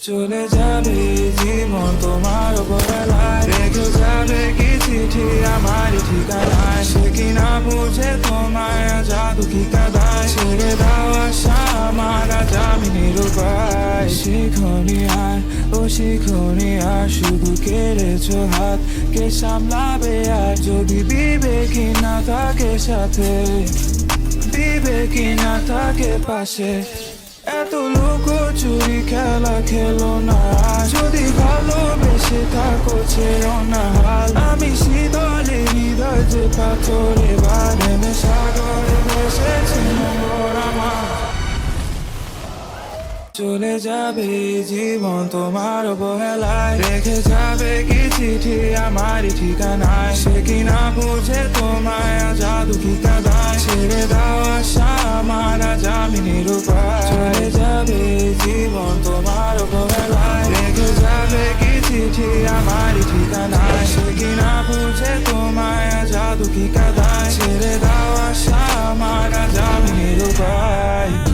চলে যাবে জীবন তোমার অবহেলায়, রেখে যাবে কি চিঠি আমার ঠিকানায়। সে কিনা বুঝে তোমায় জাদু কি কাদায়, ছেড়ে দাও আশা আমার আজ আমি নিরুপায়। শিখনি আর ও শিখনি আর, শুধু কেড়েছো হাত, কে সামলাবে আর যদি বিবেকই না থাকে সাথে, বিবেকই না থাকে পাশে। এত লুকোচুরি খেলা খেলো না, যদি ভালোবেসে থাকো ছেড়ো না হাল। আমি শীতলে হৃদয় যে পাথরে বাঁধে সাগরে ভেসেছে নোংর আমার। চলে যাবে জীবন তোমার অবহেলায়, রেখে যাবে কি চিঠি আমার ঠিকানায়। সে কিনা বুঝে তোমায় জাদু কি কাদায়, ছেড়ে দাও আশা আমার আজ আমি নিরুপায়। চলে যাবে জীবন তোমার অবহেলায়, রেখে যাবে কি চিঠি আমার ঠিকানায়। সে কিনা বুঝে তোমায় জাদু কি কাদায়, ছেড়ে দাও আশা আমার আজ আমি নিরুপায়।